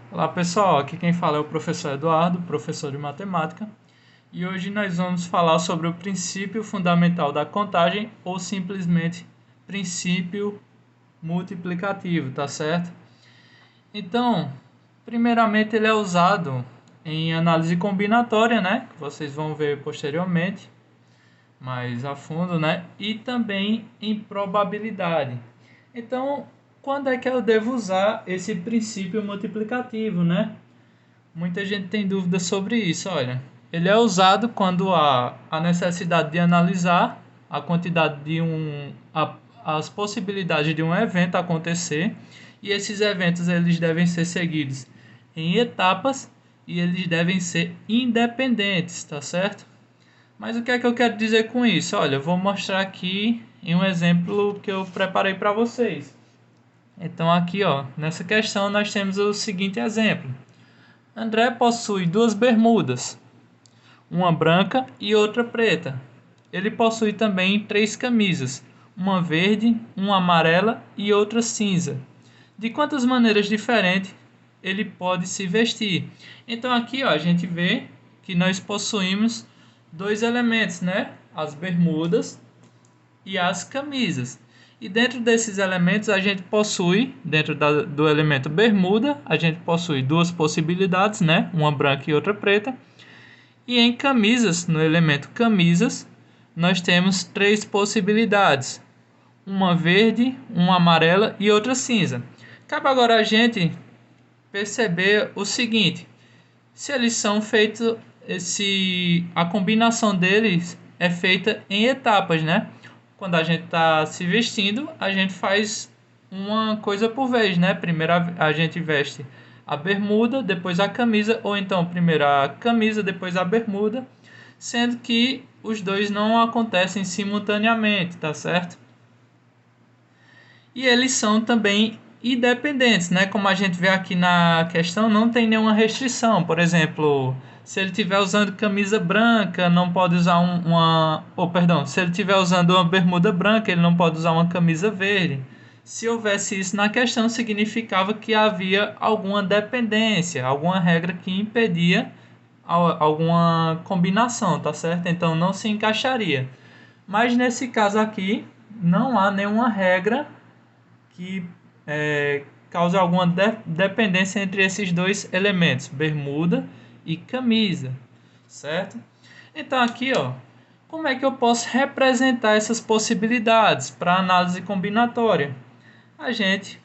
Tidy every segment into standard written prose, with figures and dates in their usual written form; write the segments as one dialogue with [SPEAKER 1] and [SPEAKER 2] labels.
[SPEAKER 1] Olá pessoal, aqui quem fala é o professor Eduardo, professor de matemática, e hoje nós vamos falar sobre o princípio fundamental da contagem ou simplesmente princípio multiplicativo, tá certo? Então, primeiramente ele é usado em análise combinatória, né, que vocês vão ver posteriormente, mais a fundo, né, e também em probabilidade. Então, quando é que eu devo usar esse princípio multiplicativo, né? Muita gente tem dúvidas sobre isso. Olha, ele é usado quando há a necessidade de analisar a quantidade de as possibilidades de um evento acontecer, e esses eventos eles devem ser seguidos em etapas e eles devem ser independentes, tá certo? Mas o que é que eu quero dizer com isso? Olha, eu vou mostrar aqui em um exemplo que eu preparei para vocês. Então aqui, ó, nessa questão nós temos o seguinte exemplo. André possui duas bermudas, uma branca e outra preta. Ele possui também três camisas, uma verde, uma amarela e outra cinza. De quantas maneiras diferentes ele pode se vestir? Então aqui, ó, a gente vê que nós possuímos dois elementos, né? As bermudas e as camisas. E dentro desses elementos a gente possui, do elemento bermuda, a gente possui duas possibilidades, né? Uma branca e outra preta. E em camisas, no elemento camisas, nós temos três possibilidades: uma verde, uma amarela e outra cinza. Cabe agora a gente perceber o seguinte: se eles são feitos, se a combinação deles é feita em etapas, né? Quando a gente está se vestindo, a gente faz uma coisa por vez, né? Primeiro a gente veste a bermuda, depois a camisa, ou então primeiro a camisa, depois a bermuda, sendo que os dois não acontecem simultaneamente, tá certo? E eles são também independentes, né? Como a gente vê aqui na questão, não tem nenhuma restrição. Por exemplo, se ele estiver usando camisa branca, não pode usar perdão, se ele estiver usando uma bermuda branca, ele não pode usar uma camisa verde. Se houvesse isso na questão, significava que havia alguma dependência, alguma regra que impedia alguma combinação, tá certo? Então não se encaixaria. Mas nesse caso aqui, não há nenhuma regra que causa alguma dependência entre esses dois elementos, bermuda e camisa, certo? Então aqui, ó, como é que eu posso representar essas possibilidades para análise combinatória? A gente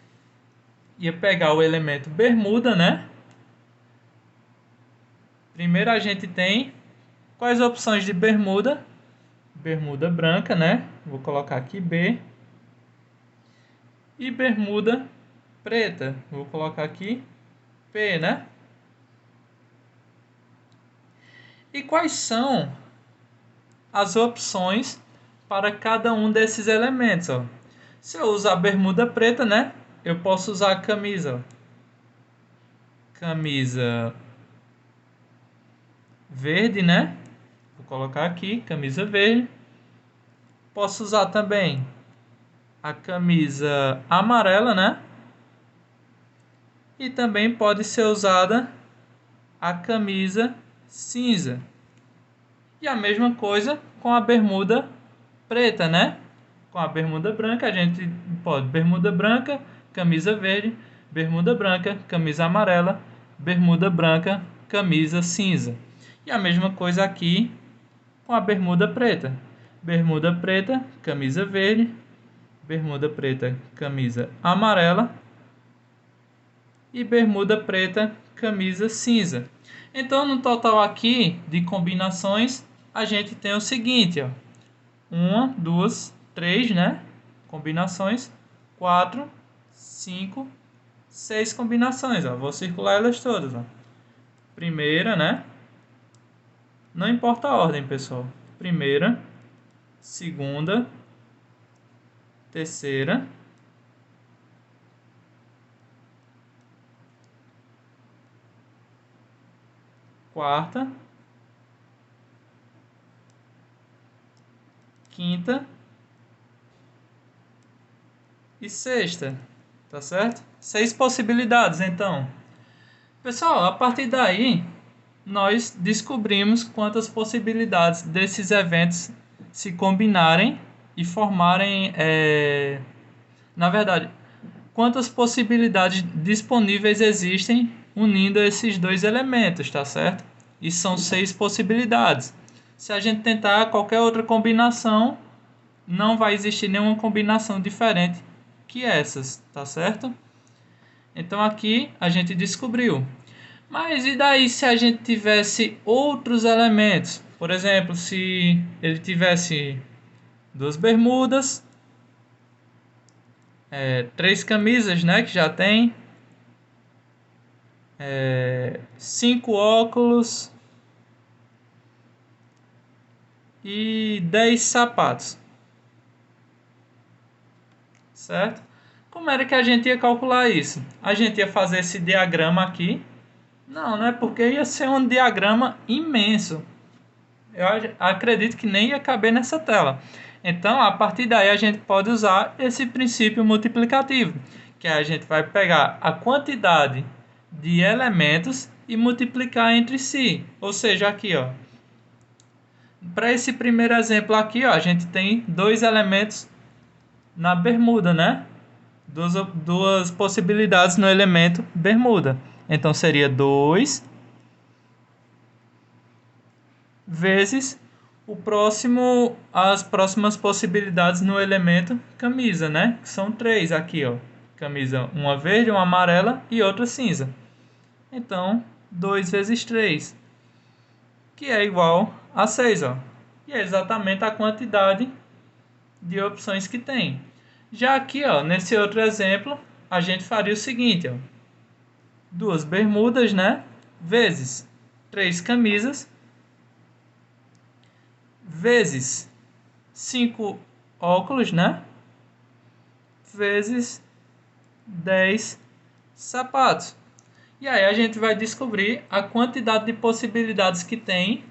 [SPEAKER 1] ia pegar o elemento bermuda, né? Primeiro a gente tem quais opções de bermuda? Bermuda branca, né? Vou colocar aqui B. E bermuda preta, vou colocar aqui P, né? E quais são as opções para cada um desses elementos, ó? Se eu usar a bermuda preta, né? Eu posso usar a camisa, ó. Camisa verde, né? Vou colocar aqui, camisa verde. Posso usar também a camisa amarela, né? E também pode ser usada a camisa cinza. E a mesma coisa com a bermuda preta, né? Com a bermuda branca, a gente pode bermuda branca, camisa verde, bermuda branca, camisa amarela, bermuda branca, camisa cinza. E a mesma coisa aqui com a bermuda preta. Bermuda preta, camisa verde, bermuda preta, camisa amarela e bermuda preta, camisa cinza. Então, no total aqui de combinações, a gente tem o seguinte, ó: uma, duas, três, né? Combinações. Quatro, cinco, seis combinações, ó. Vou circular elas todas, ó. Primeira, né? Não importa a ordem, pessoal. Primeira, segunda, terceira, quarta, quinta e sexta, tá certo? Seis possibilidades, então. Pessoal, a partir daí, nós descobrimos quantas possibilidades desses eventos se combinarem e formarem, na verdade, quantas possibilidades disponíveis existem unindo esses dois elementos, tá certo? E são 6 possibilidades. Se a gente tentar qualquer outra combinação, não vai existir nenhuma combinação diferente que essas, tá certo? Então aqui a gente descobriu. Mas e daí se a gente tivesse outros elementos? Por exemplo, se ele tivesse duas bermudas, três camisas, né, que já tem, 5 óculos e 10 sapatos, certo? Como era que a gente ia calcular isso? A gente ia fazer esse diagrama aqui. Não, né? Porque ia ser um diagrama imenso. Eu acredito que nem ia caber nessa tela. Então, a partir daí, a gente pode usar esse princípio multiplicativo, que a gente vai pegar a quantidade de elementos e multiplicar entre si. Ou seja, aqui, ó, para esse primeiro exemplo aqui, ó, a gente tem dois elementos na bermuda, né? Duas possibilidades no elemento bermuda. Então, seria 2 vezes as próximas possibilidades no elemento camisa, né? Que são 3 aqui, ó. Camisa, uma verde, uma amarela e outra cinza. Então, 2 vezes 3, que é igual a 6, ó. E é exatamente a quantidade de opções que tem. Já aqui, ó, nesse outro exemplo, a gente faria o seguinte, ó. Duas bermudas, né? Vezes 3 camisas vezes 5 óculos, né? Vezes 10 sapatos. E aí a gente vai descobrir a quantidade de possibilidades que tem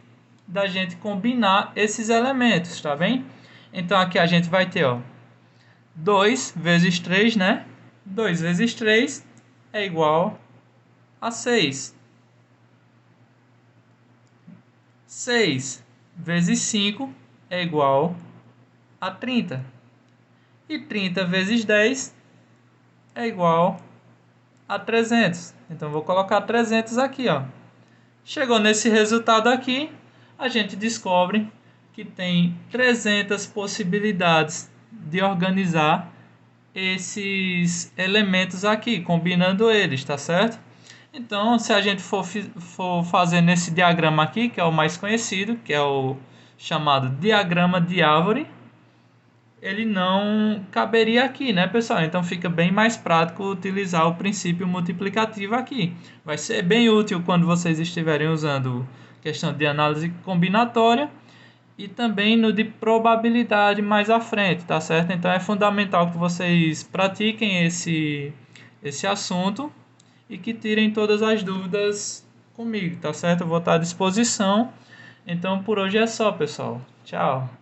[SPEAKER 1] da gente combinar esses elementos, tá bem? Então aqui a gente vai ter, ó, 2 vezes 3, né? 2 vezes 3 é igual a 6. 6 vezes 5 é igual a 30. E 30 vezes 10 é igual a 300. Então, vou colocar 300 aqui, ó. Chegou nesse resultado aqui, a gente descobre que tem 300 possibilidades de organizar esses elementos aqui, combinando eles, tá certo? Então, se a gente for fazer nesse diagrama aqui, que é o mais conhecido, que é o chamado diagrama de árvore, ele não caberia aqui, né, pessoal? Então fica bem mais prático utilizar o princípio multiplicativo aqui. Vai ser bem útil quando vocês estiverem usando questão de análise combinatória e também no de probabilidade mais à frente, tá certo? Então é fundamental que vocês pratiquem esse assunto e que tirem todas as dúvidas comigo, tá certo? Eu vou estar à disposição. Então por hoje é só, pessoal. Tchau.